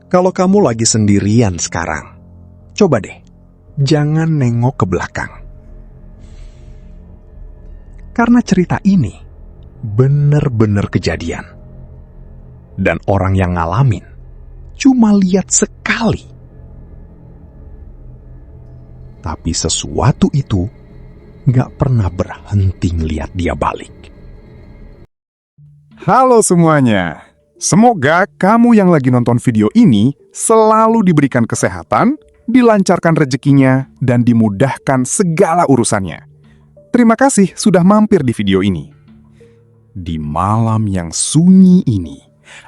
Kalau kamu lagi sendirian sekarang, coba deh, jangan nengok ke belakang. Karena cerita ini bener-bener kejadian. Dan orang yang ngalamin cuma lihat sekali. Tapi sesuatu itu gak pernah berhenti ngeliat dia balik. Halo semuanya. Semoga kamu yang lagi nonton video ini selalu diberikan kesehatan, dilancarkan rezekinya, dan dimudahkan segala urusannya. Terima kasih sudah mampir di video ini. Di malam yang sunyi ini,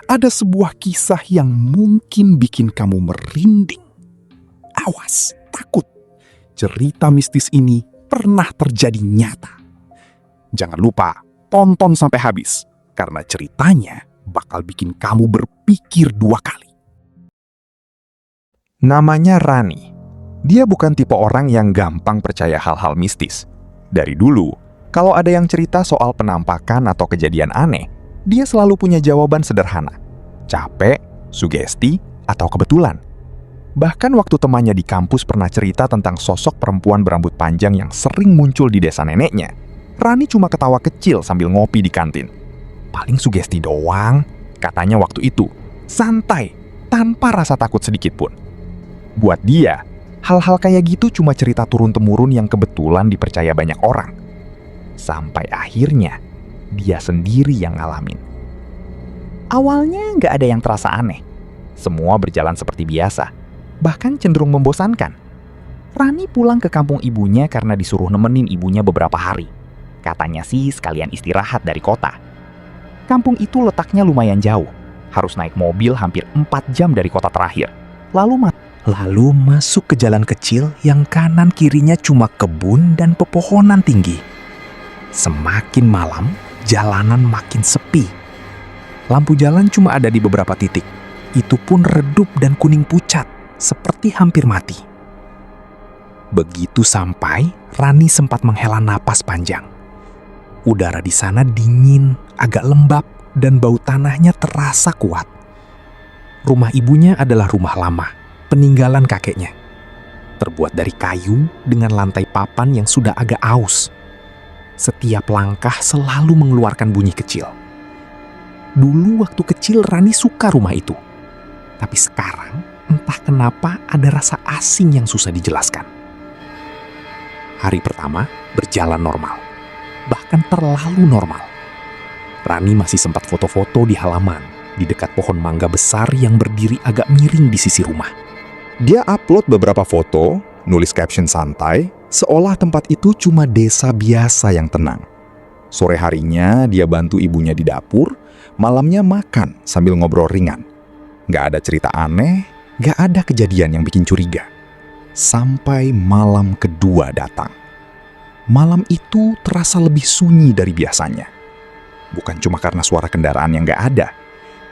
ada sebuah kisah yang mungkin bikin kamu merinding. Awas, takut. Cerita mistis ini pernah terjadi nyata. Jangan lupa, tonton sampai habis, karena ceritanya bakal bikin kamu berpikir 2 kali. Namanya Rani. Dia bukan tipe orang yang gampang percaya hal-hal mistis. Dari dulu, kalau ada yang cerita soal penampakan atau kejadian aneh, dia selalu punya jawaban sederhana. Capek, sugesti, atau kebetulan. Bahkan waktu temannya di kampus pernah cerita tentang sosok perempuan berambut panjang yang sering muncul di desa neneknya, Rani cuma ketawa kecil sambil ngopi di kantin. Paling sugesti doang, katanya waktu itu. Santai, tanpa rasa takut sedikit pun. Buat dia, hal-hal kayak gitu cuma cerita turun-temurun yang kebetulan dipercaya banyak orang. Sampai akhirnya, dia sendiri yang ngalamin. Awalnya nggak ada yang terasa aneh. Semua berjalan seperti biasa, bahkan cenderung membosankan. Rani pulang ke kampung ibunya karena disuruh nemenin ibunya beberapa hari. Katanya sih sekalian istirahat dari kota. Kampung itu letaknya lumayan jauh, harus naik mobil hampir 4 jam dari kota terakhir. Lalu masuk ke jalan kecil yang kanan kirinya cuma kebun dan pepohonan tinggi. Semakin malam, jalanan makin sepi. Lampu jalan cuma ada di beberapa titik. Itu pun redup dan kuning pucat, seperti hampir mati. Begitu sampai, Rani sempat menghela napas panjang. Udara di sana dingin, agak lembab, dan bau tanahnya terasa kuat. Rumah ibunya adalah rumah lama, peninggalan kakeknya. Terbuat dari kayu dengan lantai papan yang sudah agak aus. Setiap langkah selalu mengeluarkan bunyi kecil. Dulu waktu kecil Rani suka rumah itu. Tapi sekarang entah kenapa ada rasa asing yang susah dijelaskan. Hari pertama berjalan normal. Bahkan terlalu normal. Rani masih sempat foto-foto di halaman, di dekat pohon mangga besar yang berdiri agak miring di sisi rumah. Dia upload beberapa foto, nulis caption santai, seolah tempat itu cuma desa biasa yang tenang. Sore harinya dia bantu ibunya di dapur, malamnya makan sambil ngobrol ringan. Gak ada cerita aneh, gak ada kejadian yang bikin curiga. Sampai malam kedua datang. Malam itu terasa lebih sunyi dari biasanya. Bukan cuma karena suara kendaraan yang gak ada,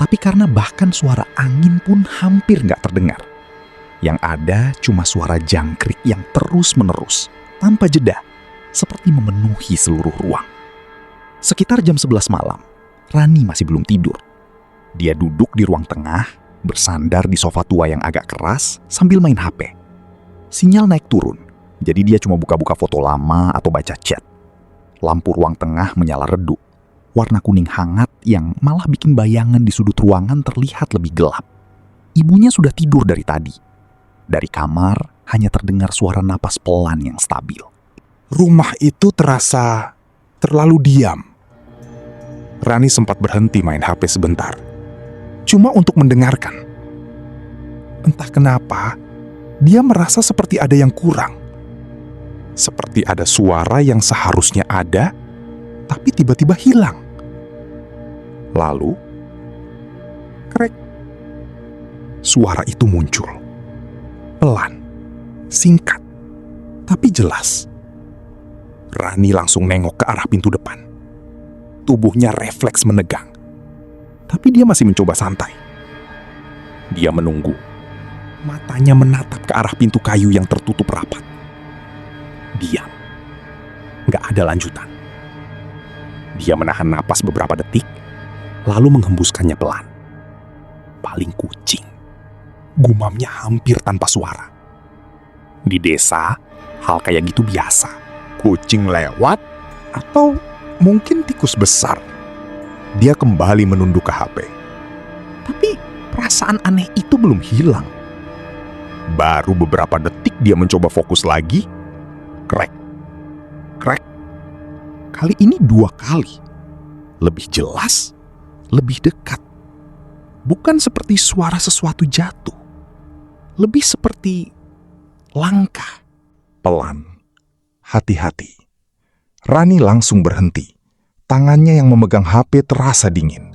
tapi karena bahkan suara angin pun hampir gak terdengar. Yang ada cuma suara jangkrik yang terus-menerus, tanpa jeda, seperti memenuhi seluruh ruang. Sekitar jam 11 malam, Rani masih belum tidur. Dia duduk di ruang tengah, bersandar di sofa tua yang agak keras, sambil main HP. Sinyal naik turun. Jadi dia cuma buka-buka foto lama atau baca chat. Lampu ruang tengah menyala redup. Warna kuning hangat yang malah bikin bayangan di sudut ruangan terlihat lebih gelap. Ibunya sudah tidur dari tadi. Dari kamar hanya terdengar suara napas pelan yang stabil. Rumah itu terasa terlalu diam. Rani sempat berhenti main HP sebentar. Cuma untuk mendengarkan. Entah kenapa, dia merasa seperti ada yang kurang. Seperti ada suara yang seharusnya ada, tapi tiba-tiba hilang. Lalu, krek. Suara itu muncul. Pelan, singkat, tapi jelas. Rani langsung nengok ke arah pintu depan. Tubuhnya refleks menegang. Tapi dia masih mencoba santai. Dia menunggu. Matanya menatap ke arah pintu kayu yang tertutup rapat. Diam. Gak ada lanjutan. Dia menahan napas beberapa detik, lalu menghembuskannya pelan. Paling kucing. gumamnya hampir tanpa suara. Di desa, hal kayak gitu biasa. Kucing lewat atau mungkin tikus besar. Dia kembali menunduk ke HP. Tapi perasaan aneh itu belum hilang. Baru beberapa detik dia mencoba fokus lagi. Krek. Krek. Kali ini 2 kali. Lebih jelas, lebih dekat. Bukan seperti suara sesuatu jatuh. Lebih seperti langkah. Pelan. Hati-hati. Rani langsung berhenti. Tangannya yang memegang HP terasa dingin.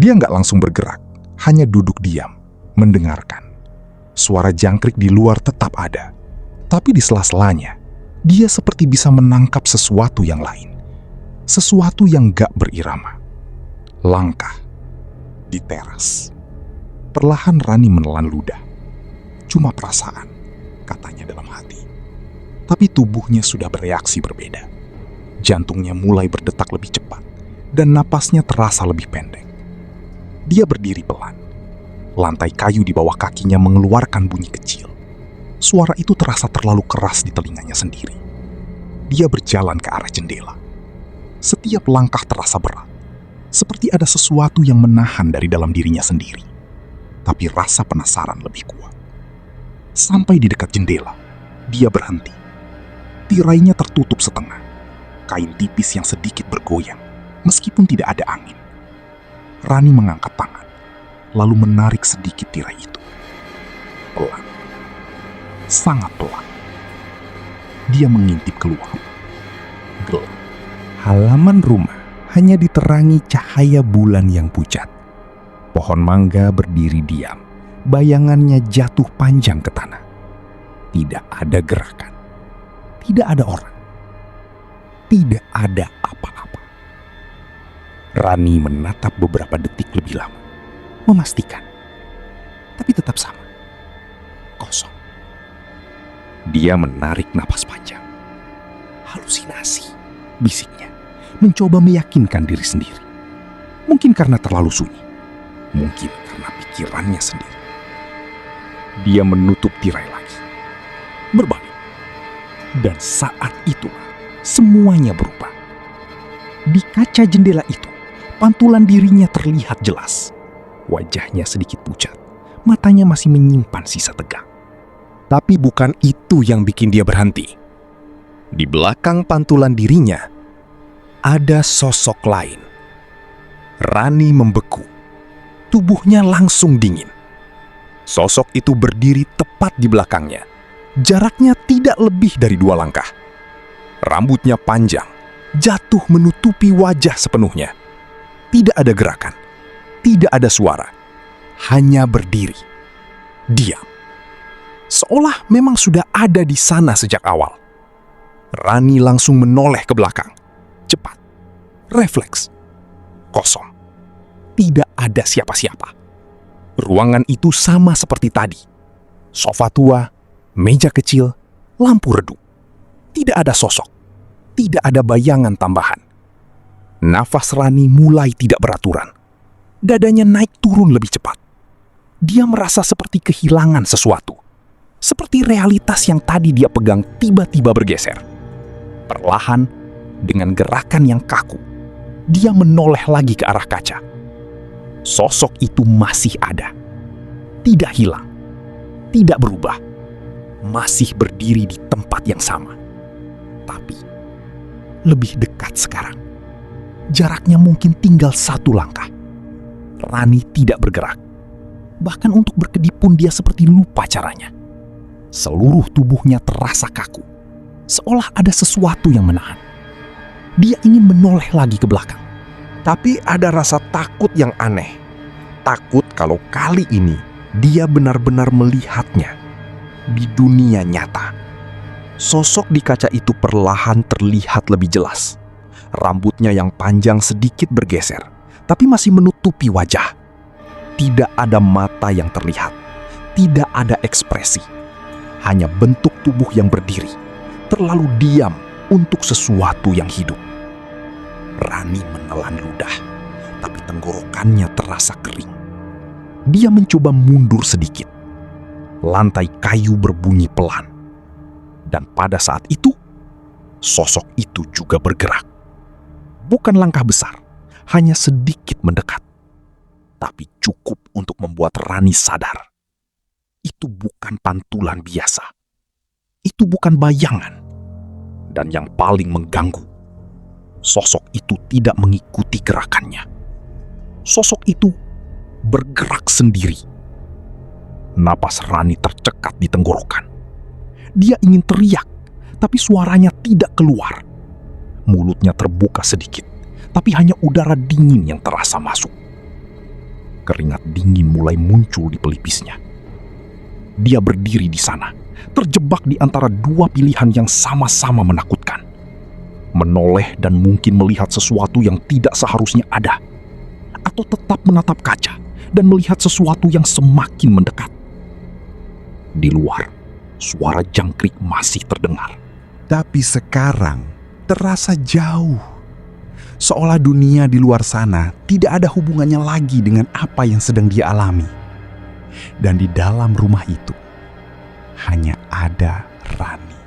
Dia nggak langsung bergerak, hanya duduk diam, mendengarkan. Suara jangkrik di luar tetap ada. Tapi di sela-selanya, dia seperti bisa menangkap sesuatu yang lain. Sesuatu yang gak berirama. Langkah di teras. Perlahan Rani menelan ludah. Cuma perasaan, katanya dalam hati. Tapi tubuhnya sudah bereaksi berbeda. Jantungnya mulai berdetak lebih cepat dan napasnya terasa lebih pendek. Dia berdiri pelan. Lantai kayu di bawah kakinya mengeluarkan bunyi kecil. Suara itu terasa terlalu keras di telinganya sendiri. Dia berjalan ke arah jendela. Setiap langkah terasa berat, seperti ada sesuatu yang menahan dari dalam dirinya sendiri. Tapi rasa penasaran lebih kuat. Sampai di dekat jendela, dia berhenti. Tirainya tertutup setengah. Kain tipis yang sedikit bergoyang, meskipun tidak ada angin. Rani mengangkat tangan, lalu menarik sedikit tirai itu. Pelan. Sangat pelan. Dia mengintip keluar. Gelap. Halaman rumah hanya diterangi cahaya bulan yang pucat. Pohon mangga berdiri diam, bayangannya jatuh panjang ke tanah. Tidak ada gerakan, tidak ada orang, tidak ada apa-apa. Rani menatap beberapa detik lebih lama, memastikan, tapi tetap sama, kosong. Dia menarik napas panjang. Halusinasi, bisiknya. Mencoba meyakinkan diri sendiri. Mungkin karena terlalu sunyi. Mungkin karena pikirannya sendiri. Dia menutup tirai lagi. Berbalik. Dan saat itulah semuanya berubah. Di kaca jendela itu, pantulan dirinya terlihat jelas. Wajahnya sedikit pucat. Matanya masih menyimpan sisa tegang. Tapi bukan itu yang bikin dia berhenti. Di belakang pantulan dirinya, ada sosok lain. Rani membeku. Tubuhnya langsung dingin. Sosok itu berdiri tepat di belakangnya. Jaraknya tidak lebih dari 2 langkah. Rambutnya panjang, jatuh menutupi wajah sepenuhnya. Tidak ada gerakan, tidak ada suara. Hanya berdiri. Diam. Seolah memang sudah ada di sana sejak awal. Rani langsung menoleh ke belakang. Cepat, refleks, kosong. Tidak ada siapa-siapa. Ruangan itu sama seperti tadi. Sofa tua, meja kecil, lampu redup. Tidak ada sosok, tidak ada bayangan tambahan. Nafas Rani mulai tidak beraturan. Dadanya naik turun lebih cepat. Dia merasa seperti kehilangan sesuatu. Seperti realitas yang tadi dia pegang tiba-tiba bergeser. Perlahan, dengan gerakan yang kaku, dia menoleh lagi ke arah kaca. Sosok itu masih ada. Tidak hilang. Tidak berubah. Masih berdiri di tempat yang sama. Tapi, lebih dekat sekarang. Jaraknya mungkin tinggal 1 langkah. Rani tidak bergerak. Bahkan untuk berkedip pun dia seperti lupa caranya. Seluruh tubuhnya terasa kaku. Seolah ada sesuatu yang menahan. Dia ingin menoleh lagi ke belakang. Tapi ada rasa takut yang aneh. Takut kalau kali ini dia benar-benar melihatnya di dunia nyata. Sosok di kaca itu perlahan terlihat lebih jelas. Rambutnya yang panjang sedikit bergeser, tapi masih menutupi wajah. Tidak ada mata yang terlihat. Tidak ada ekspresi. Hanya bentuk tubuh yang berdiri, terlalu diam untuk sesuatu yang hidup. Rani menelan ludah, tapi tenggorokannya terasa kering. Dia mencoba mundur sedikit, lantai kayu berbunyi pelan. Dan pada saat itu, sosok itu juga bergerak. Bukan langkah besar, hanya sedikit mendekat. Tapi cukup untuk membuat Rani sadar. Itu bukan pantulan biasa. Itu bukan bayangan. Dan yang paling mengganggu, sosok itu tidak mengikuti gerakannya. Sosok itu bergerak sendiri. Napas Rani tercekat di tenggorokan. Dia ingin teriak, tapi suaranya tidak keluar. Mulutnya terbuka sedikit, tapi hanya udara dingin yang terasa masuk. Keringat dingin mulai muncul di pelipisnya. Dia berdiri di sana, terjebak di antara dua pilihan yang sama-sama menakutkan. Menoleh dan mungkin melihat sesuatu yang tidak seharusnya ada, atau tetap menatap kaca dan melihat sesuatu yang semakin mendekat. Di luar, suara jangkrik masih terdengar. Tapi sekarang terasa jauh. Seolah dunia di luar sana tidak ada hubungannya lagi dengan apa yang sedang dia alami. Dan di dalam rumah itu hanya ada Rani.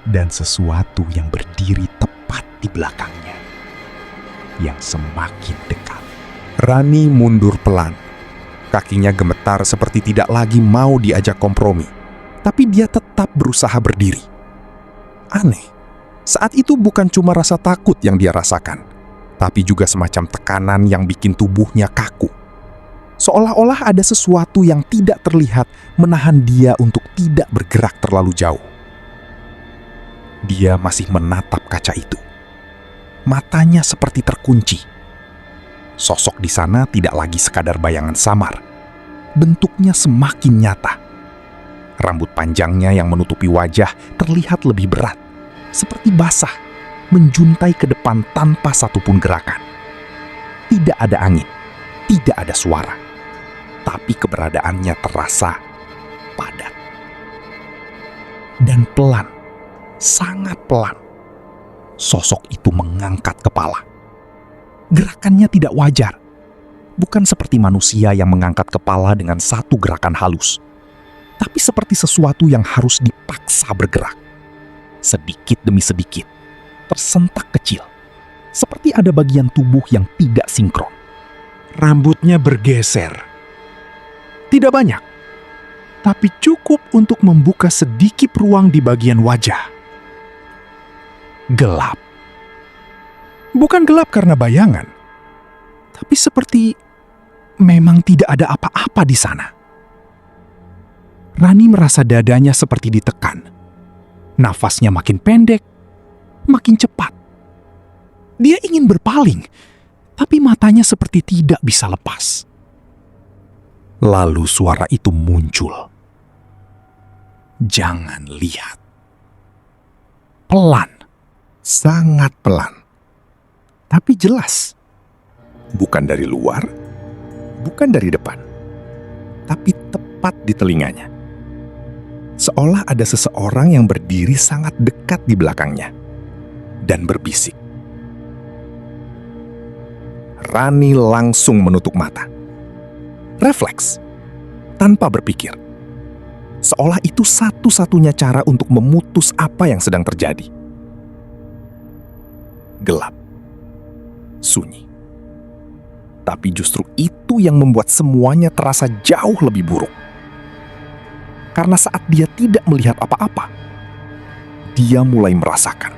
Dan sesuatu yang berdiri tepat di belakangnya, yang semakin dekat. Rani mundur pelan. Kakinya gemetar seperti tidak lagi mau diajak kompromi. Tapi dia tetap berusaha berdiri. Aneh, saat itu bukan cuma rasa takut yang dia rasakan, tapi juga semacam tekanan yang bikin tubuhnya kaku. Seolah-olah ada sesuatu yang tidak terlihat menahan dia untuk tidak bergerak terlalu jauh. Dia masih menatap kaca itu. Matanya seperti terkunci. Sosok di sana tidak lagi sekadar bayangan samar. Bentuknya semakin nyata. Rambut panjangnya yang menutupi wajah terlihat lebih berat, seperti basah, menjuntai ke depan tanpa satupun gerakan. Tidak ada angin, tidak ada suara, tapi keberadaannya terasa padat. Dan pelan, sangat pelan, sosok itu mengangkat kepala. Gerakannya tidak wajar, bukan seperti manusia yang mengangkat kepala dengan satu gerakan halus, tapi seperti sesuatu yang harus dipaksa bergerak. Sedikit demi sedikit, tersentak kecil, seperti ada bagian tubuh yang tidak sinkron. Rambutnya bergeser. Tidak banyak, tapi cukup untuk membuka sedikit ruang di bagian wajah. Gelap. Bukan gelap karena bayangan, tapi seperti memang tidak ada apa-apa di sana. Rani merasa dadanya seperti ditekan. Nafasnya makin pendek, makin cepat. Dia ingin berpaling, tapi matanya seperti tidak bisa lepas. Lalu suara itu muncul. Jangan lihat. Pelan, sangat pelan. Tapi jelas. Bukan dari luar, bukan dari depan, tapi tepat di telinganya. Seolah ada seseorang yang berdiri sangat dekat di belakangnya dan berbisik. Rani langsung menutup mata. Refleks, tanpa berpikir. Seolah itu satu-satunya cara untuk memutus apa yang sedang terjadi. Gelap. Sunyi. Tapi justru itu yang membuat semuanya terasa jauh lebih buruk. Karena saat dia tidak melihat apa-apa, dia mulai merasakan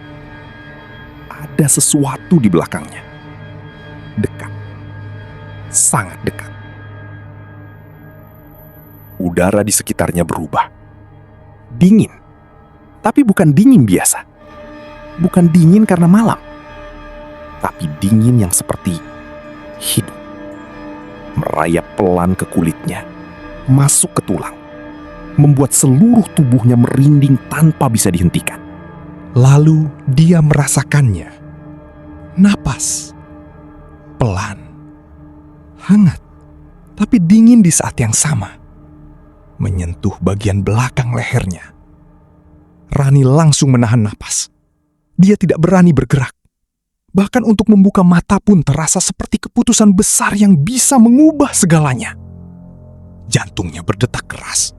ada sesuatu di belakangnya. Dekat. Sangat dekat. Udara di sekitarnya berubah. Dingin. Tapi bukan dingin biasa. Bukan dingin karena malam. Tapi dingin yang seperti hidup. Merayap pelan ke kulitnya, masuk ke tulang, membuat seluruh tubuhnya merinding tanpa bisa dihentikan. Lalu dia merasakannya. Napas. Pelan. Hangat. Tapi dingin di saat yang sama. Menyentuh bagian belakang lehernya. Rani langsung menahan napas. Dia tidak berani bergerak. Bahkan untuk membuka mata pun terasa seperti keputusan besar yang bisa mengubah segalanya. Jantungnya berdetak keras.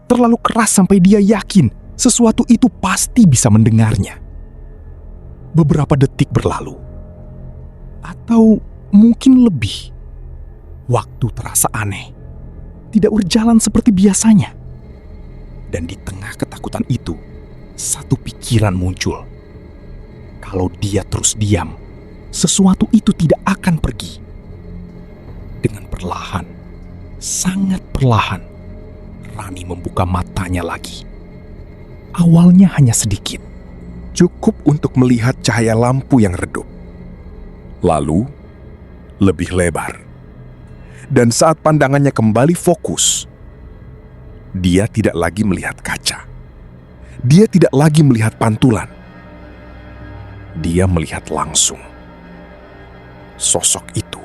Terlalu keras sampai dia yakin sesuatu itu pasti bisa mendengarnya. Beberapa detik berlalu. Atau mungkin lebih. Waktu terasa aneh. Tidak berjalan seperti biasanya. Dan di tengah ketakutan itu, satu pikiran muncul. Kalau dia terus diam, sesuatu itu tidak akan pergi. Dengan perlahan, sangat perlahan, Rani membuka matanya lagi. Awalnya hanya sedikit, cukup untuk melihat cahaya lampu yang redup. Lalu, lebih lebar. Dan saat pandangannya kembali fokus, dia tidak lagi melihat kaca. Dia tidak lagi melihat pantulan. Dia melihat langsung. Sosok itu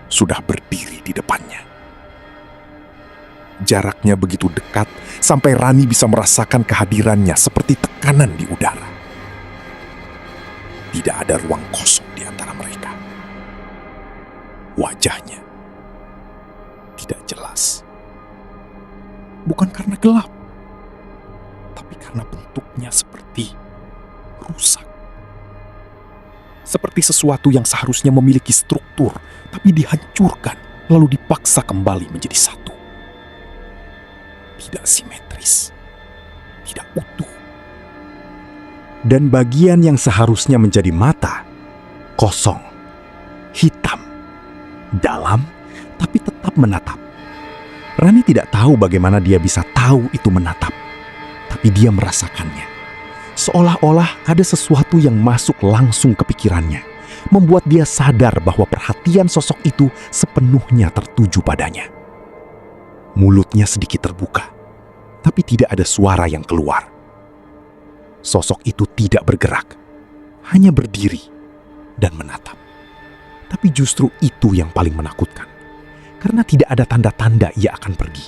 sudah berdiri di depannya. Jaraknya begitu dekat sampai Rani bisa merasakan kehadirannya seperti tekanan di udara. Tidak ada ruang kosong di antara mereka. Wajahnya tidak jelas. Bukan karena gelap, tapi karena bentuknya seperti rusak. Seperti sesuatu yang seharusnya memiliki struktur, tapi dihancurkan, lalu dipaksa kembali menjadi satu. Tidak simetris, tidak utuh. Dan bagian yang seharusnya menjadi mata, kosong, hitam, dalam, tapi tetap menatap. Rani tidak tahu bagaimana dia bisa tahu itu menatap, tapi dia merasakannya. Seolah-olah ada sesuatu yang masuk langsung ke pikirannya, membuat dia sadar bahwa perhatian sosok itu sepenuhnya tertuju padanya. Mulutnya sedikit terbuka, tapi tidak ada suara yang keluar. Sosok itu tidak bergerak, hanya berdiri dan menatap. Tapi justru itu yang paling menakutkan, karena tidak ada tanda-tanda ia akan pergi.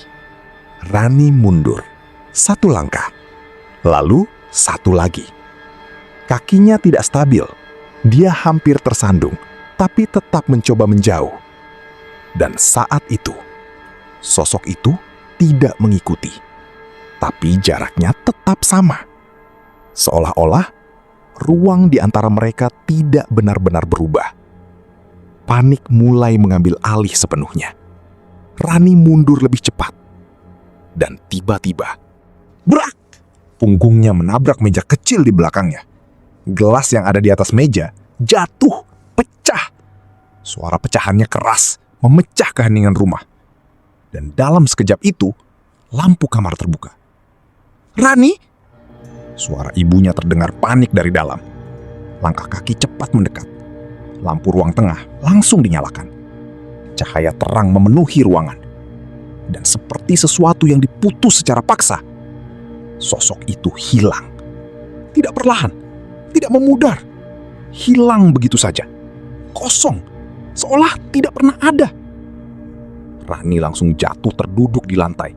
Rani mundur, satu langkah, lalu satu lagi. Kakinya tidak stabil. Dia hampir tersandung, tapi tetap mencoba menjauh. Dan saat itu, sosok itu tidak mengikuti. Tapi jaraknya tetap sama. Seolah-olah ruang di antara mereka tidak benar-benar berubah. Panik mulai mengambil alih sepenuhnya. Rani mundur lebih cepat. Dan tiba-tiba, brak! Punggungnya menabrak meja kecil di belakangnya. Gelas yang ada di atas meja jatuh, pecah. Suara pecahannya keras, memecah keheningan rumah. Dan dalam sekejap itu, lampu kamar terbuka. "Rani!" Suara ibunya terdengar panik dari dalam. Langkah kaki cepat mendekat. Lampu ruang tengah langsung dinyalakan. Cahaya terang memenuhi ruangan. Dan seperti sesuatu yang diputus secara paksa, sosok itu hilang. Tidak perlahan, tidak memudar. Hilang begitu saja. Kosong, seolah tidak pernah ada. Rani langsung jatuh terduduk di lantai.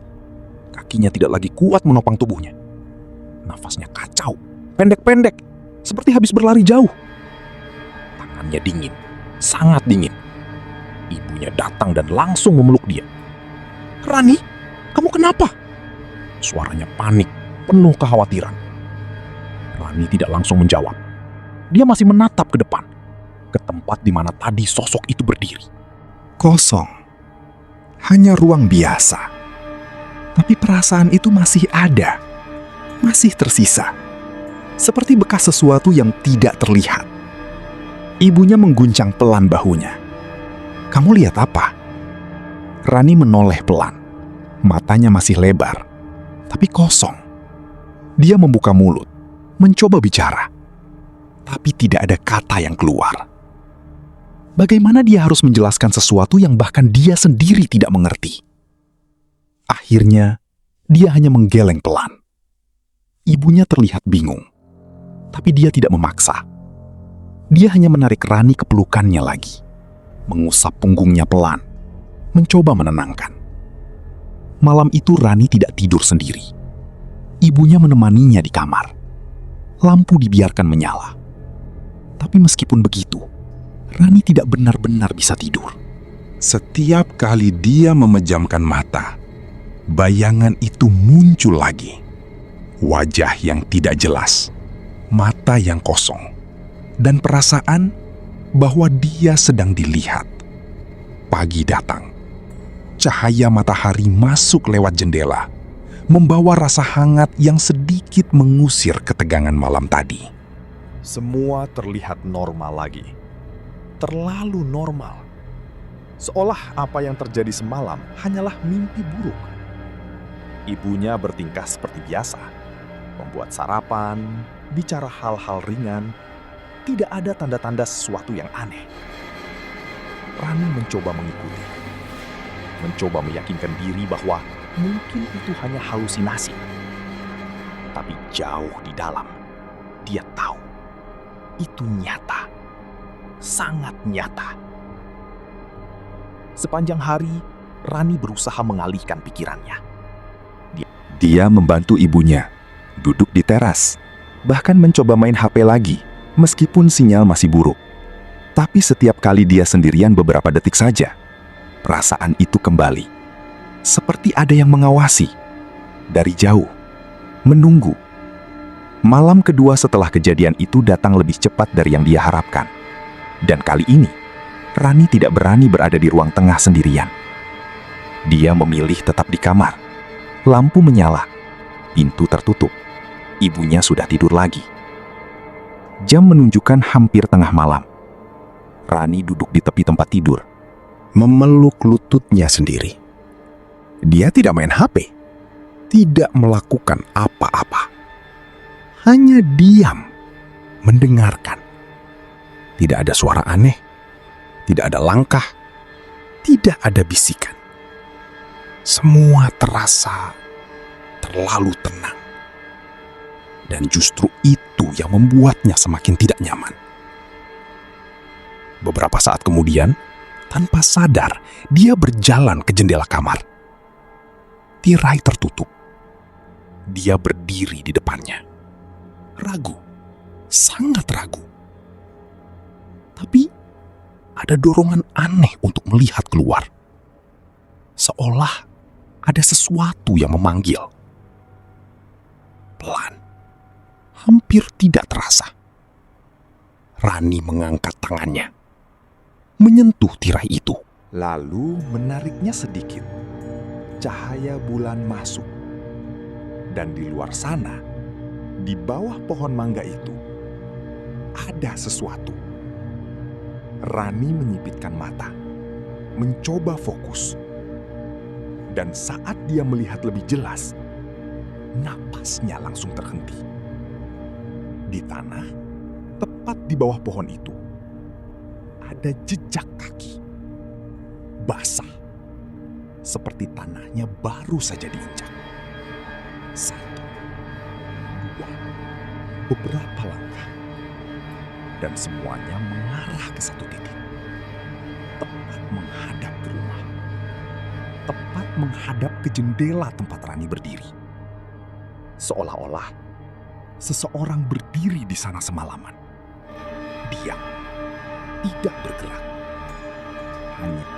Kakinya tidak lagi kuat menopang tubuhnya. Nafasnya kacau, pendek-pendek, seperti habis berlari jauh. Tangannya dingin, sangat dingin. Ibunya datang dan langsung memeluk dia. "Rani, kamu kenapa?" Suaranya panik, penuh kekhawatiran. Rani tidak langsung menjawab. Dia masih menatap ke depan, ke tempat di mana tadi sosok itu berdiri. Kosong. Hanya ruang biasa. Tapi perasaan itu masih ada. Masih tersisa. Seperti bekas sesuatu yang tidak terlihat. Ibunya mengguncang pelan bahunya. "Kamu lihat apa?" Rani menoleh pelan. Matanya masih lebar, tapi kosong. Dia membuka mulut, mencoba bicara, tapi tidak ada kata yang keluar. Bagaimana dia harus menjelaskan sesuatu yang bahkan dia sendiri tidak mengerti? Akhirnya, dia hanya menggeleng pelan. Ibunya terlihat bingung, tapi dia tidak memaksa. Dia hanya menarik Rani ke pelukannya lagi, mengusap punggungnya pelan, mencoba menenangkan. Malam itu Rani tidak tidur sendiri. Ibunya menemaninya di kamar. Lampu dibiarkan menyala. Tapi meskipun begitu, Rani tidak benar-benar bisa tidur. Setiap kali dia memejamkan mata, bayangan itu muncul lagi. Wajah yang tidak jelas, mata yang kosong, dan perasaan bahwa dia sedang dilihat. Pagi datang. Cahaya matahari masuk lewat jendela, membawa rasa hangat yang sedikit mengusir ketegangan malam tadi. Semua terlihat normal lagi. Terlalu normal. Seolah apa yang terjadi semalam hanyalah mimpi buruk. Ibunya bertingkah seperti biasa. Membuat sarapan, bicara hal-hal ringan. Tidak ada tanda-tanda sesuatu yang aneh. Rani mencoba mengikuti. Mencoba meyakinkan diri bahwa mungkin itu hanya halusinasi. Tapi jauh di dalam, dia tahu itu nyata. Sangat nyata. Sepanjang hari, Rani berusaha mengalihkan pikirannya. Dia membantu ibunya, duduk di teras, bahkan mencoba main HP lagi, meskipun sinyal masih buruk. Tapi setiap kali dia sendirian beberapa detik saja, perasaan itu kembali. Seperti ada yang mengawasi, dari jauh, menunggu. Malam kedua setelah kejadian itu datang lebih cepat dari yang dia harapkan. Dan kali ini, Rani tidak berani berada di ruang tengah sendirian. Dia memilih tetap di kamar. Lampu menyala, pintu tertutup. Ibunya sudah tidur lagi. Jam menunjukkan hampir tengah malam. Rani duduk di tepi tempat tidur, Memeluk lututnya sendiri. Dia tidak main HP, tidak melakukan apa-apa. Hanya diam, mendengarkan. Tidak ada suara aneh, tidak ada langkah, tidak ada bisikan. Semua terasa terlalu tenang. Dan justru itu yang membuatnya semakin tidak nyaman. Beberapa saat kemudian, tanpa sadar, dia berjalan ke jendela kamar. Tirai tertutup. Dia berdiri di depannya. Ragu, sangat ragu. Tapi ada dorongan aneh untuk melihat keluar. Seolah ada sesuatu yang memanggil. Pelan, hampir tidak terasa. Rani mengangkat tangannya, menyentuh tirai itu. Lalu menariknya sedikit. Cahaya bulan masuk. Dan di luar sana, di bawah pohon mangga itu, ada sesuatu. Rani menyipitkan mata, mencoba fokus. Dan saat dia melihat lebih jelas, napasnya langsung terhenti. Di tanah, tepat di bawah pohon itu, ada jejak kaki. Basah, seperti tanahnya baru saja diinjak. 1, 2, beberapa langkah. Dan semuanya mengarah ke satu titik. Tepat menghadap ke rumah. Tepat menghadap ke jendela tempat Rani berdiri. Seolah-olah seseorang berdiri di sana semalaman. Diam, tidak bergerak. Hanya